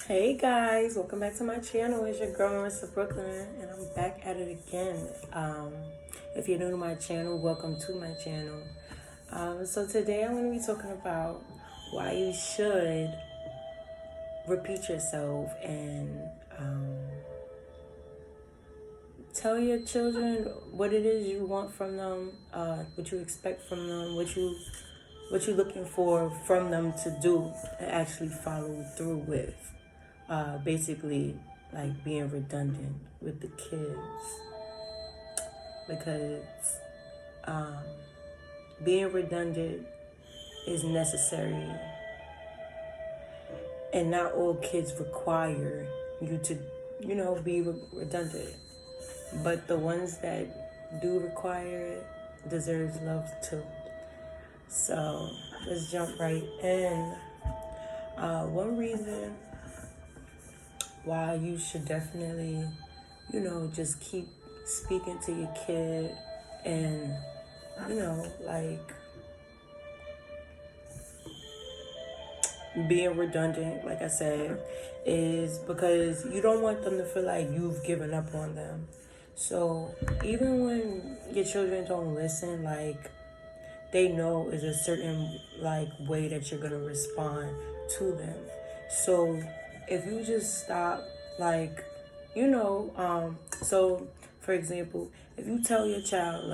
Hey guys, welcome back to my channel. It's your girl Marissa Bklyn, and I'm back at it again. If you're new to my channel, welcome to my channel. So today I'm going to be talking about why you should repeat yourself and tell your children what it is you want from them, what you expect from them, what you're looking for from them to do and actually follow through with. Basically, like being redundant with the kids, because being redundant is necessary, and not all kids require you to, be redundant. But the ones that do require it deserves love too. So let's jump right in. One reason why you should definitely, just keep speaking to your kid and, being redundant, like I said, is because you don't want them to feel like you've given up on them. So even when your children don't listen, they know is a certain way that you're gonna respond to them. So if you just stop, so for example, if you tell your child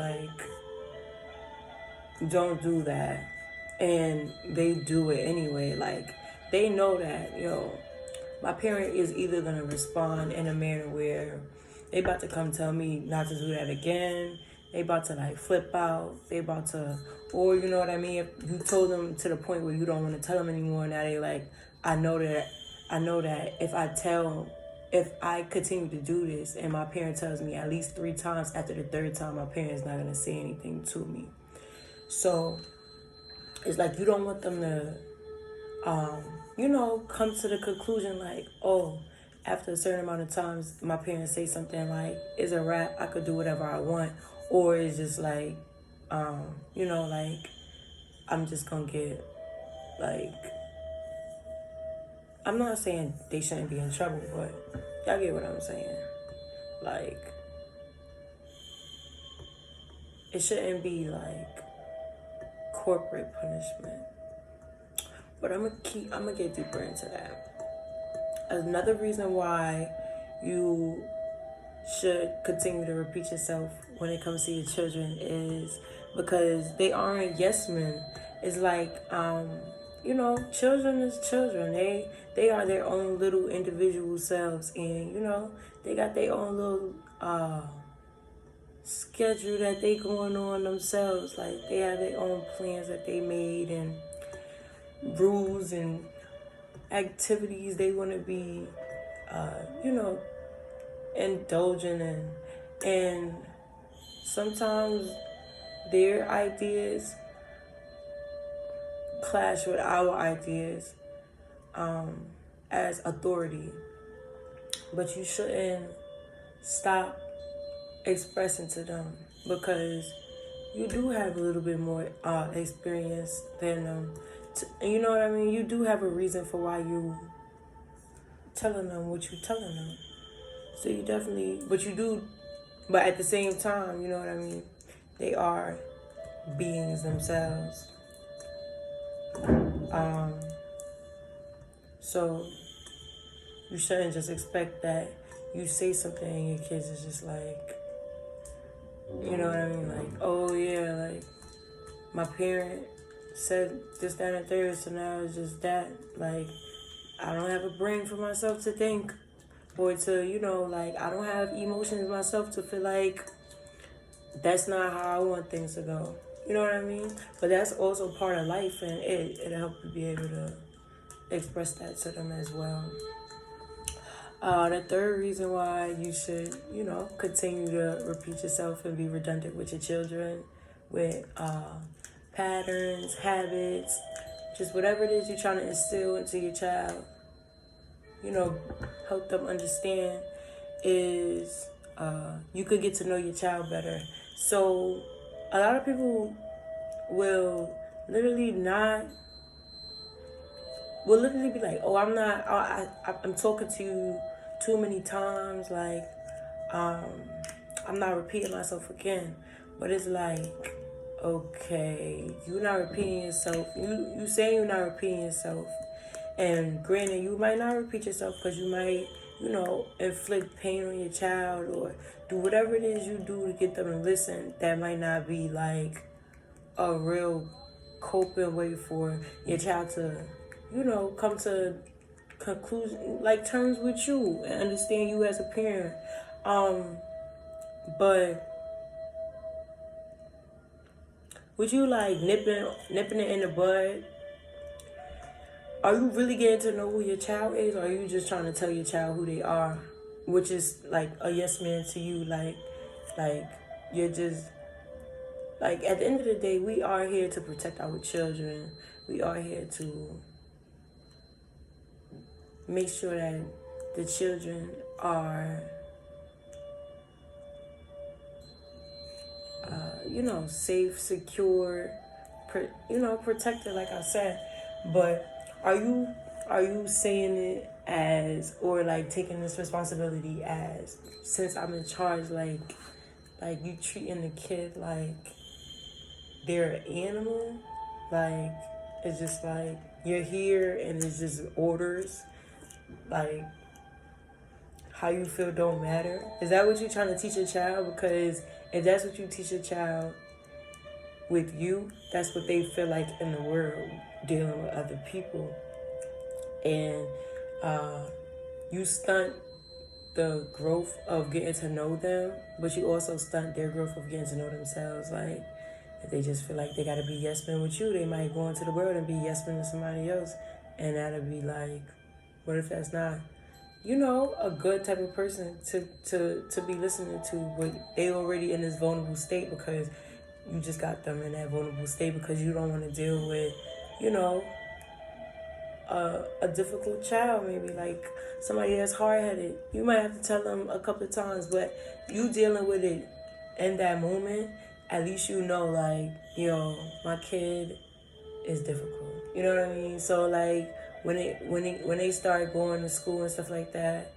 don't do that, and they do it anyway, they know that, my parent is either gonna respond in a manner where they about to come tell me not to do that again. They about to flip out. They about to, or you know what I mean? If you told them to the point where you don't want to tell them anymore, now they I know that if I continue to do this and my parent tells me at least 3 times, after the 3rd time, my parent's not going to say anything to me. So it's you don't want them to, come to the conclusion after a certain amount of times, my parents say something it's a wrap, I could do whatever I want. Or it's just I'm just going to get, I'm not saying they shouldn't be in trouble, but y'all get what I'm saying. It shouldn't be corporate punishment. But I'm gonna get deeper into that. Another reason why you should continue to repeat yourself when it comes to your children is because they aren't yes men. It's children is children. They are their own little individual selves, and they got their own little schedule that they going on themselves. They have their own plans that they made and rules and activities they want to be indulging in, and sometimes their ideas clash with our ideas as authority. But you shouldn't stop expressing to them, because you do have a little bit more experience than them. You know what I mean? You do have a reason for why you telling them what you telling them. So you definitely, but at the same time, you know what I mean? They are beings themselves. So you shouldn't just expect that you say something and your kids is just you know what I mean? Oh yeah, my parent said this, that, and third, so now it's just that. I don't have a brain for myself to think, or to, I don't have emotions myself to feel that's not how I want things to go. You know what I mean? But that's also part of life, and it'll help you be able to express that to them as well. The third reason why you should, continue to repeat yourself and be redundant with your children, with patterns, habits, just whatever it is you're trying to instill into your child, help them understand, is you could get to know your child better. So a lot of people will literally not will literally be like, oh, I'm talking to you too many times, like, I'm not repeating myself again. But it's like, okay, you're not repeating yourself. You saying you're not repeating yourself. And granted, you might not repeat yourself because you might, inflict pain on your child or do whatever it is you do to get them to listen. That might not be like a real coping way for your child to, come to conclusion, like terms with you and understand you as a parent. But would you like nipping it in the bud? Are you really getting to know who your child is, or are you just trying to tell your child who they are, which is like a yes man to you? Like you're just like, at the end of the day, we are here to protect our children. We are here to make sure that the children are, safe, secure, protected, like I said. But are you saying it as, or like taking this responsibility as, since I'm in charge, like you treating the kid like they're an animal? Like, it's just like you're here and it's just orders, like how you feel don't matter? Is that what you're trying to teach your child? Because if that's what you teach your child with you, that's what they feel like in the world, dealing with other people. And you stunt the growth of getting to know them, but you also stunt their growth of getting to know themselves. Like, if they just feel like they gotta be yes men with you, they might go into the world and be yes men to somebody else. And that'll be like, what if that's not, a good type of person to be listening to, but they already in this vulnerable state because you just got them in that vulnerable state because you don't want to deal with, a difficult child, maybe like somebody that's hard-headed. You might have to tell them a couple of times, but you dealing with it in that moment, at least like, my kid is difficult. You know what I mean? So like when they start going to school and stuff like that,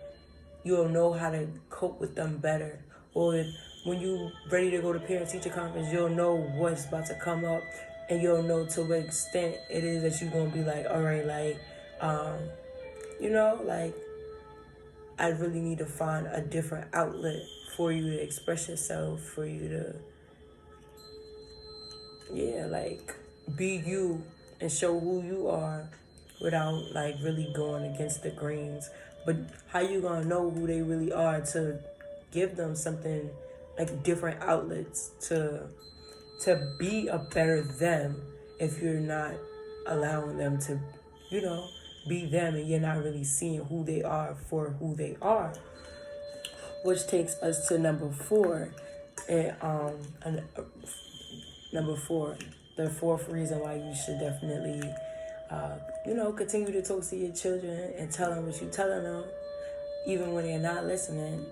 you'll know how to cope with them better. Or when you ready to go to parent-teacher conference, you'll know what's about to come up, and you'll know to what extent it is that you're going to be like, all right, like, like, I really need to find a different outlet for you to express yourself, for you to, like, be you and show who you are without, like, really going against the grains. But how you going to know who they really are to give them something, like, different outlets to be a better them if you're not allowing them to, be them, and you're not really seeing who they are for who they are. Which takes us to number 4. And number 4, the fourth reason why you should definitely, continue to talk to your children and tell them what you're telling them, even when they're not listening,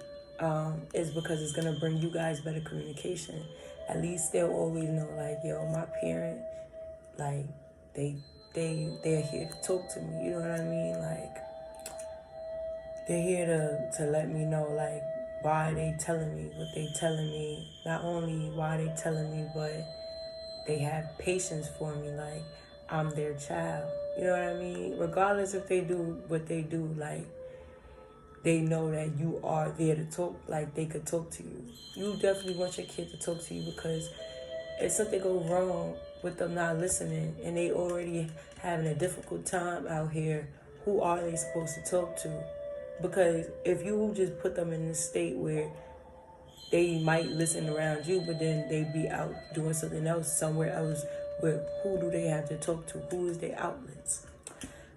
is because it's going to bring you guys better communication. At least they'll always know, like, yo, my parent, like, they're here to talk to me. You know what I mean? Like, they're here to let me know, like, why they telling me what they telling me. Not only why they telling me, but they have patience for me. Like, I'm their child. You know what I mean? Regardless if they do what they do, like, they know that you are there to talk, like, they could talk to you. You definitely want your kid to talk to you, because if something goes wrong with them not listening and they already having a difficult time out here, who are they supposed to talk to? Because if you just put them in this state where they might listen around you, but then they be out doing something else somewhere else, where who do they have to talk to? Who is their outlets?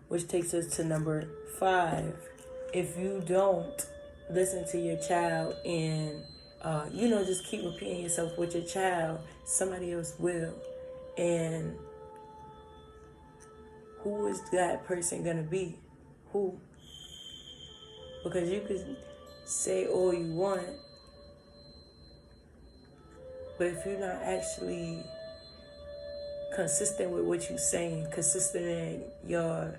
Which takes us to number 5. If you don't listen to your child and, just keep repeating yourself with your child, somebody else will. And who is that person going to be? Who? Because you could say all you want, but if you're not actually consistent with what you're saying, consistent in your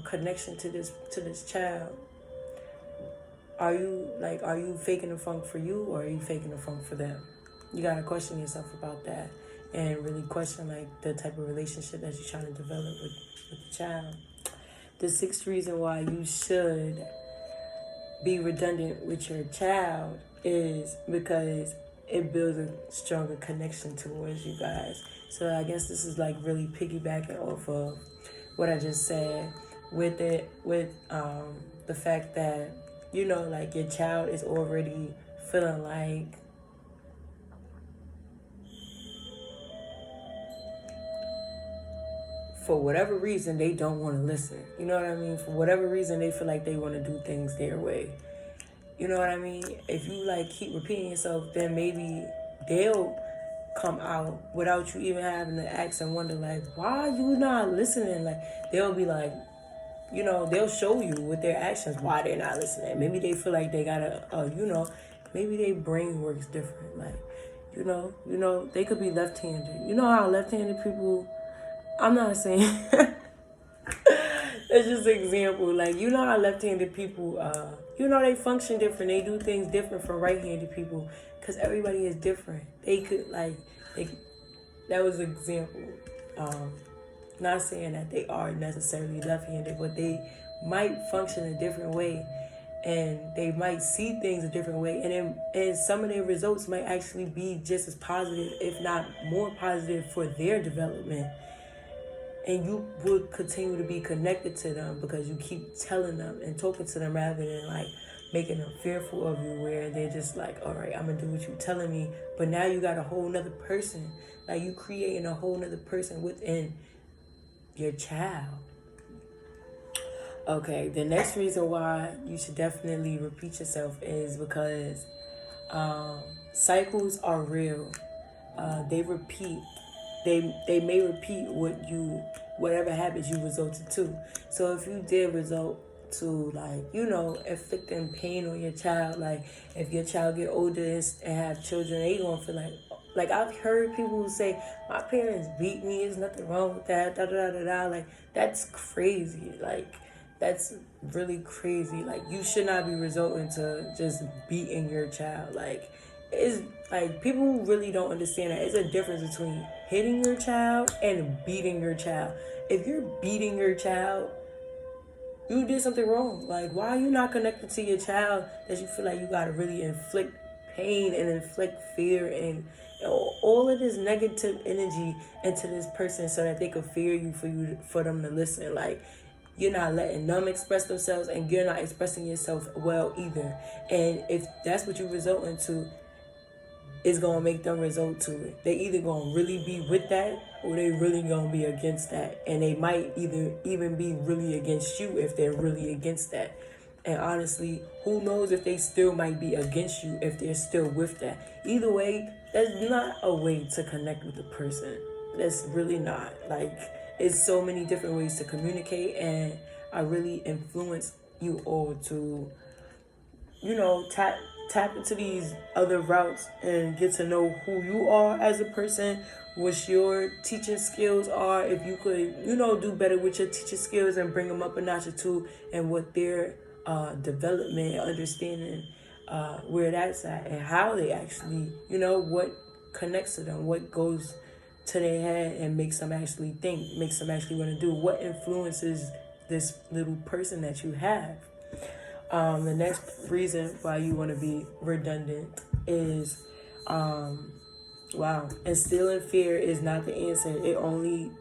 connection to this child? Are you faking the funk for you, or are you faking the funk for them? You gotta question yourself about that, and really question the type of relationship that you're trying to develop with the child. The sixth reason why you should be redundant with your child is because it builds a stronger connection towards you guys. So I guess this is really piggybacking off of what I just said with the fact that your child is already feeling for whatever reason they don't want to listen. You know what I mean? For whatever reason they feel like they want to do things their way. You know what I mean? If you keep repeating yourself, then maybe they'll come out without you even having to ask and wonder why you not listening? They'll be they'll show you with their actions why they're not listening. Maybe they feel like they gotta, maybe their brain works different. They could be left-handed. You know how left-handed people, I'm not saying, that's just an example. How left-handed people, they function different. They do things different from right-handed people because everybody is different. They could, that was an example. Not saying that they are necessarily left-handed, but they might function a different way, and they might see things a different way, and some of their results might actually be just as positive, if not more positive, for their development. And you would continue to be connected to them because you keep telling them and talking to them rather than making them fearful of you, where they're just all right, I'm gonna do what you're telling me. But now you got a whole nother person. You creating a whole nother person within your child. Okay, the next reason why you should definitely repeat yourself is because cycles are real. They repeat. They may repeat whatever habits you resulted to. So if you did result to inflicting pain on your child, if your child get older and have children, they gonna feel I've heard people say, my parents beat me, there's nothing wrong with that, that's crazy. That's really crazy. You should not be resorting to just beating your child. It's people really don't understand that it's a difference between hitting your child and beating your child. If you're beating your child, you did something wrong. Why are you not connected to your child that you feel you gotta really inflict pain and inflict fear and all of this negative energy into this person so that they could fear you for them to listen? You're not letting them express themselves, and you're not expressing yourself well either. And if that's what you result into, it's gonna make them result to it. They either gonna really be with that, or they really gonna be against that. And they might even be really against you if they're really against that. And honestly, who knows if they still might be against you if they're still with that. Either way, that's not a way to connect with the person. That's really not. It's so many different ways to communicate, and I really influence you all to, tap into these other routes and get to know who you are as a person, what your teaching skills are, if you could, do better with your teaching skills and bring them up a notch or two, and what their development, understanding, where that's at, and how they actually, what connects to them, what goes to their head and makes them actually think, makes them actually want to do, what influences this little person that you have. The next reason why you want to be redundant is, instilling fear is not the answer. It only,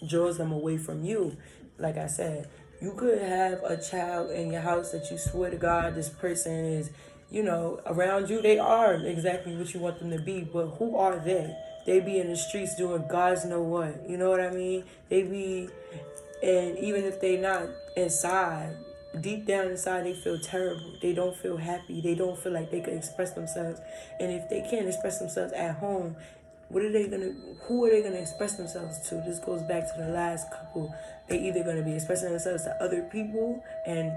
draws them away from you. Like I said, you could have a child in your house that you swear to God, this person is, around you, they are exactly what you want them to be, but who are they? They be in the streets doing God's know what, you know what I mean? They be, and even if they not inside, deep down inside, they feel terrible. They don't feel happy. They don't feel like they can express themselves. And if they can't express themselves at home, who are they gonna express themselves to? This goes back to the last couple. They either gonna be expressing themselves to other people, and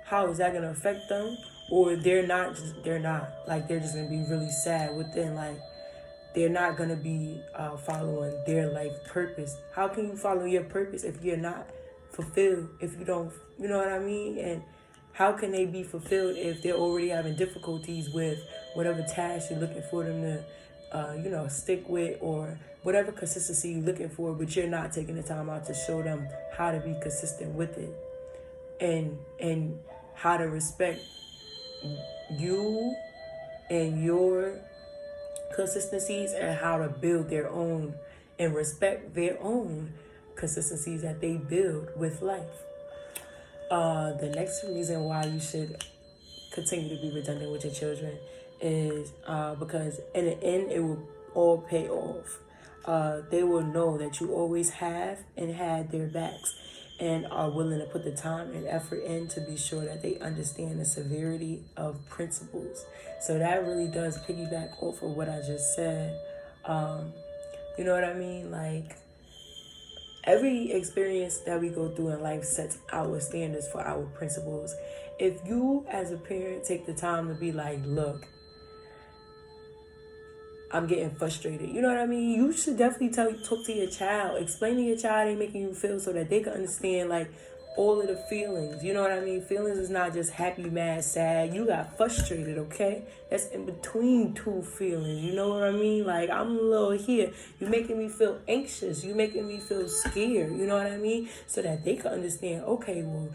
how is that gonna affect them? Or they're not. They're just gonna be really sad within, they're not gonna be following their life purpose. How can you follow your purpose if you're not fulfilled if you don't, you know what I mean? And how can they be fulfilled if they're already having difficulties with whatever task you're looking for them to, stick with, or whatever consistency you're looking for, but you're not taking the time out to show them how to be consistent with it, and how to respect you and your consistencies, and how to build their own and respect their own consistencies that they build with life. The next reason why you should continue to be redundant with your children is because in the end, it will all pay off. They will know that you always have and had their backs, and are willing to put the time and effort in to be sure that they understand the severity of principles. So that really does piggyback off of what I just said. You know what I mean? Like, every experience that we go through in life sets our standards for our principles. If you as a parent take the time to be like, look, I'm getting frustrated, you know what I mean? You should definitely talk to your child, explain to your child how they making you feel, so that they can understand like all of the feelings. You know what I mean? Feelings is not just happy, mad, sad. You got frustrated, okay? That's in between two feelings. You know what I mean? Like, I'm a little here. You making me feel anxious. You making me feel scared. You know what I mean? So that they can understand, okay, well,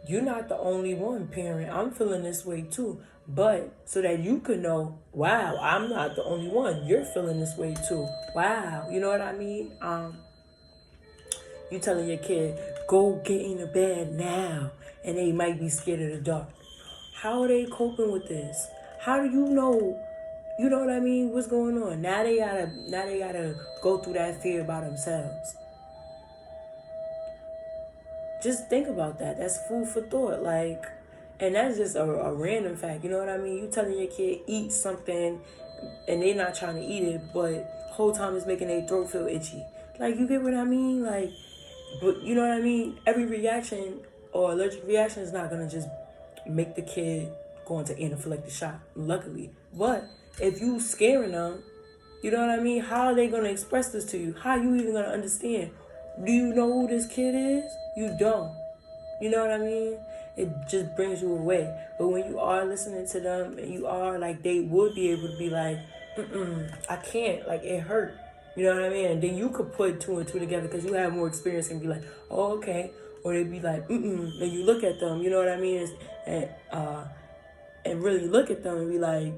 you're not the only one, parent. I'm feeling this way too. But so that you can know, wow, I'm not the only one. You're feeling this way too. Wow. You know what I mean? You telling your kid, go get in the bed now, and they might be scared of the dark. How are they coping with this? How do you know? You know what I mean? What's going on? Now they gotta go through that fear by themselves. Just think about that. That's food for thought. Like, and that's just a random fact. You know what I mean? You telling your kid eat something, and they not trying to eat it, but whole time it's making their throat feel itchy. Like, you get what I mean? Like, but you know what I mean? Every reaction or allergic reaction is not gonna just make the kid go into anaphylactic shock, luckily. But if you scaring them, you know what I mean? How are they gonna express this to you? How are you even gonna understand? Do you know who this kid is? You don't. You know what I mean? It just brings you away. But when you are listening to them, and you are like, they would be able to be like, I can't, like, it hurt. You know what I mean? And then you could put two and two together because you have more experience and be like, oh, okay. Or they'd be like, and you look at them, you know what I mean? And really look at them and be like,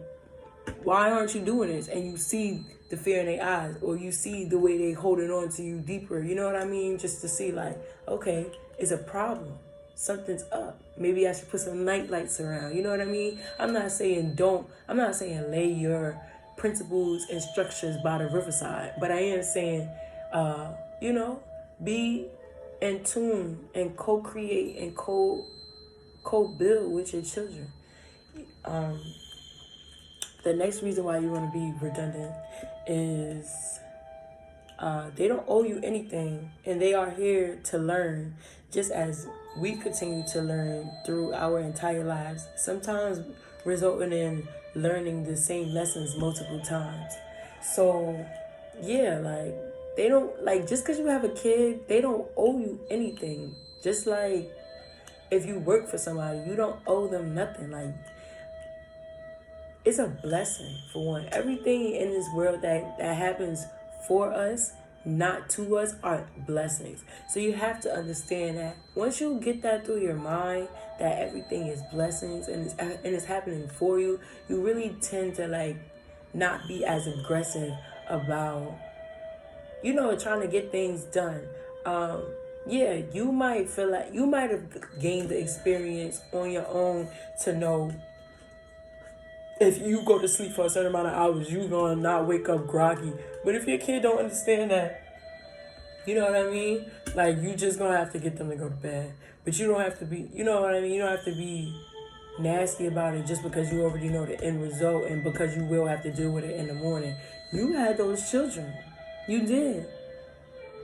why aren't you doing this? And you see the fear in their eyes, or you see the way they holding on to you deeper. You know what I mean? Just to see like, okay, it's a problem. Something's up. Maybe I should put some night lights around. You know what I mean? I'm not saying lay your principles and structures by the riverside, but I am saying, be in tune and co-create and co-build with your children. The next reason why you want to be redundant is they don't owe you anything, and they are here to learn just as we continue to learn through our entire lives, sometimes resulting in learning the same lessons multiple times. So yeah, like, they don't, like, just because you have a kid, they don't owe you anything. Just like if you work for somebody, you don't owe them nothing. Like, it's a blessing, for one. Everything in this world that happens for us, not to us, are blessings. So you have to understand that once you get that through your mind, that everything is blessings and it's happening for you, you really tend to like not be as aggressive about, trying to get things done. Yeah, you might feel like you might have gained the experience on your own to know if you go to sleep for a certain amount of hours, you're going to not wake up groggy. But if your kid don't understand that, you know what I mean? Like, you just going to have to get them to go to bed. But you don't have to be, you know what I mean? You don't have to be nasty about it just because you already know the end result and because you will have to deal with it in the morning. You had those children. You did.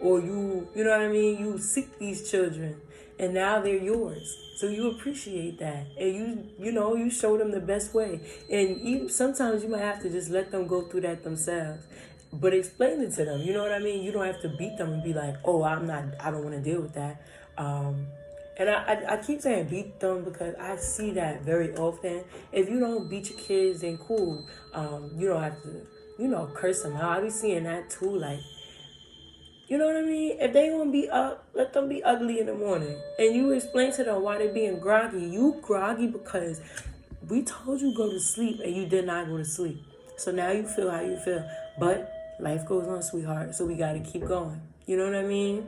Or you know what I mean? You seek these children and now they're yours. So you appreciate that. And you show them the best way. And sometimes you might have to just let them go through that themselves. But explain it to them. You know what I mean? You don't have to beat them and be like, oh, I don't want to deal with that. And I keep saying beat them because I see that very often. If you don't beat your kids, then cool. You don't have to, curse them out. I be seeing that too. Like, you know what I mean? If they want to be up, let them be ugly in the morning. And you explain to them why they being groggy. You groggy because we told you go to sleep and you did not go to sleep. So now you feel how you feel. But life goes on, sweetheart. So we got to keep going. You know what I mean?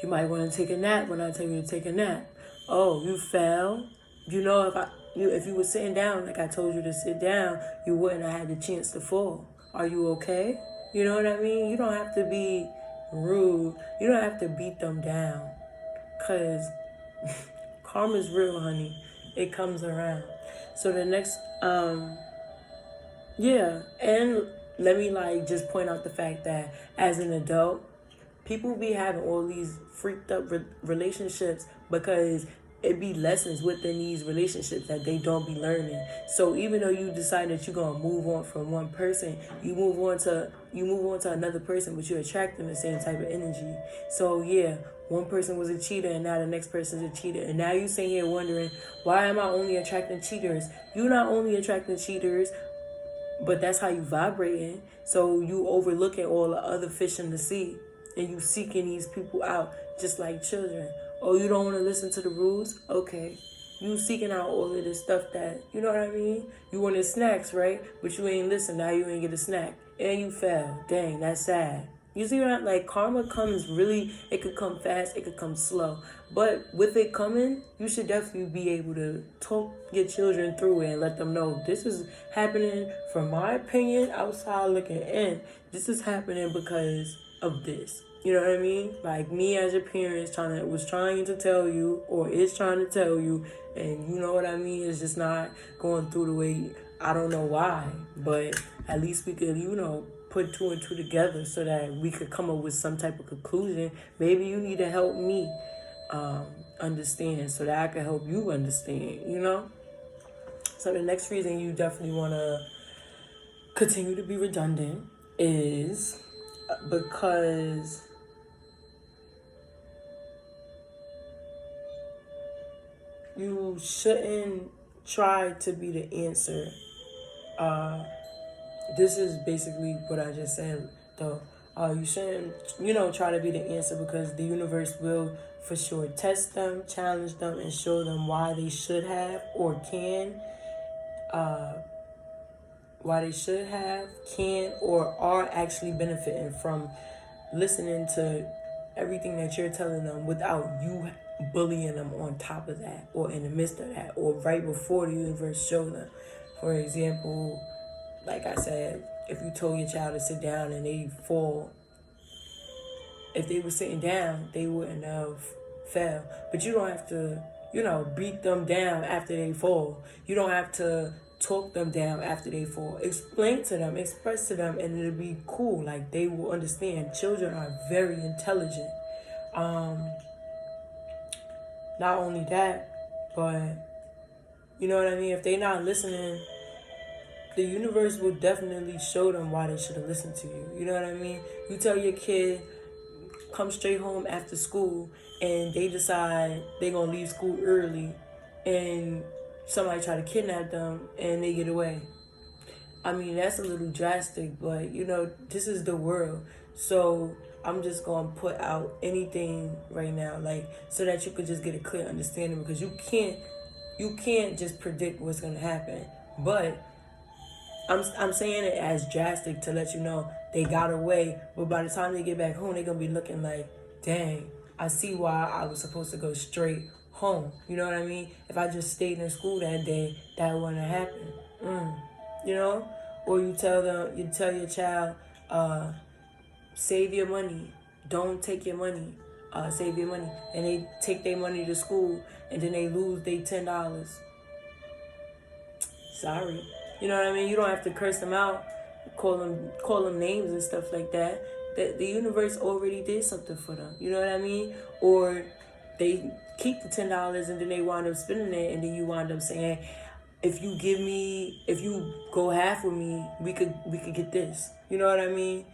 You might want to take a nap when I tell you to take a nap. Oh, you fell. You know, if you were sitting down like I told you to sit down, you wouldn't have had the chance to fall. Are you okay? You know what I mean? You don't have to be rude. You don't have to beat them down. Because karma's real, honey. It comes around. So the next, yeah. And let me just point out the fact that as an adult, people be having all these freaked up relationships because it be lessons within these relationships that they don't be learning. So even though you decide that you're gonna move on from one person, you move on to another person, but you're attracting the same type of energy. So yeah, one person was a cheater and now the next person's a cheater. And now you sitting here wondering, why am I only attracting cheaters? You're not only attracting cheaters, but that's how you vibrating. So you overlooking all the other fish in the sea. And you seeking these people out just like children. Oh, you don't want to listen to the rules? Okay. You seeking out all of this stuff that, you know what I mean? You wanted snacks, right? But you ain't listen. Now you ain't get a snack. And you fell. Dang, that's sad. You see what I'm like? Karma comes really, it could come fast, it could come slow. But with it coming, you should definitely be able to talk your children through it and let them know this is happening, from my opinion, outside looking in. This is happening because of this. You know what I mean? Like me as your parents was trying to tell you, or is trying to tell you, and you know what I mean? It's just not going through the way, I don't know why, but at least we could, put two and two together so that we could come up with some type of conclusion. Maybe you need to help me understand so that I can help you understand, So the next reason you definitely want to continue to be redundant is because you shouldn't try to be the answer. This is basically what I just said, though. You shouldn't, try to be the answer because the universe will for sure test them, challenge them, and show them why they should have or can, or are actually benefiting from listening to everything that you're telling them without you bullying them on top of that or in the midst of that or right before the universe show them. For example, like I said, if you told your child to sit down and they fall, if they were sitting down, they wouldn't have fell. But you don't have to, beat them down after they fall. You don't have to talk them down after they fall. Explain to them, express to them, and it'll be cool. Like, they will understand. Children are very intelligent. Not only that, but, you know what I mean? If they're not listening, the universe will definitely show them why they should have listened to you. You know what I mean? You tell your kid, come straight home after school, and they decide they're going to leave school early, and somebody try to kidnap them, and they get away. I mean, that's a little drastic, but, this is the world. So I'm just going to put out anything right now, so that you could just get a clear understanding, because you can't just predict what's going to happen. But I'm saying it as drastic to let you know they got away, but by the time they get back home, they're going to be looking like, dang, I see why I was supposed to go straight home. You know what I mean? If I just stayed in school that day, that wouldn't have happened. Or you tell your child, save your money. Don't take your money. Save your money. And they take their money to school, and then they lose their $10. Sorry. You know what I mean? You don't have to curse them out, call them names and stuff like that. The universe already did something for them. You know what I mean? Or they keep the $10 and then they wind up spending it, and then you wind up saying, if you go half with me, we could get this. You know what I mean?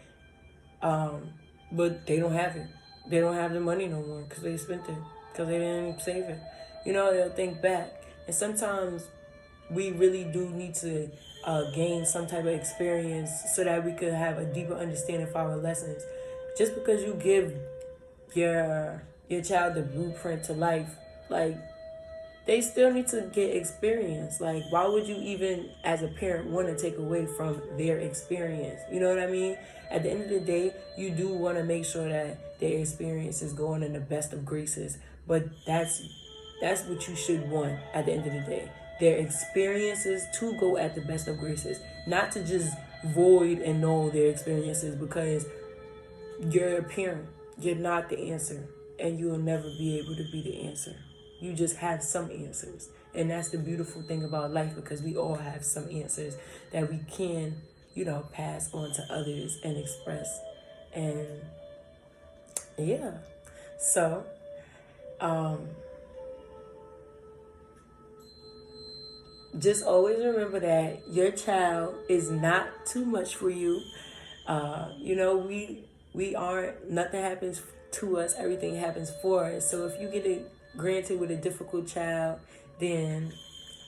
But they don't have it. they don't have the money no more because they spent it, because they didn't save it. You know, they'll think back. And sometimes we really do need to gain some type of experience so that we could have a deeper understanding for our lessons. Just because you give your child the blueprint to life, like, they still need to get experience. Like, why would you even, as a parent, want to take away from their experience? You know what I mean? At the end of the day, you do want to make sure that their experience is going in the best of graces. But that's what you should want at the end of the day. Their experiences to go at the best of graces. Not to just void and null their experiences, because you're a parent. You're not the answer. And you will never be able to be the answer. You just have some answers. And that's the beautiful thing about life, because we all have some answers that we can, pass on to others and express. And yeah. So, just always remember that your child is not too much for you. We aren't, nothing happens to us, everything happens for us. So if you get granted with a difficult child,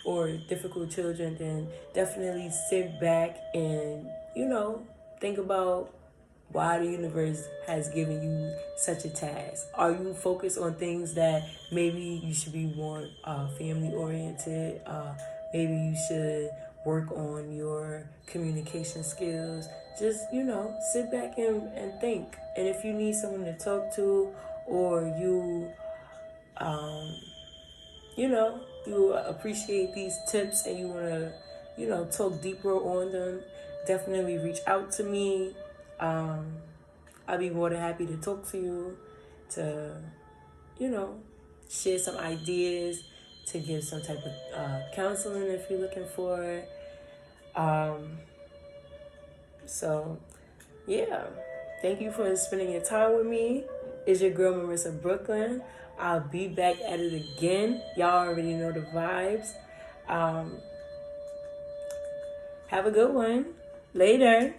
or difficult children, then definitely sit back and, think about why the universe has given you such a task. Are you focused on things that maybe you should be more family oriented? Maybe you should work on your communication skills. Just, sit back and think. And if you need someone to talk to, or you appreciate these tips and you want to, talk deeper on them, definitely reach out to me. I'll be more than happy to talk to you, to, share some ideas, to give some type of counseling if you're looking for it. So, yeah. Thank you for spending your time with me. It's your girl, Marissa Bklyn. I'll be back at it again. Y'all already know the vibes. Have a good one. Later.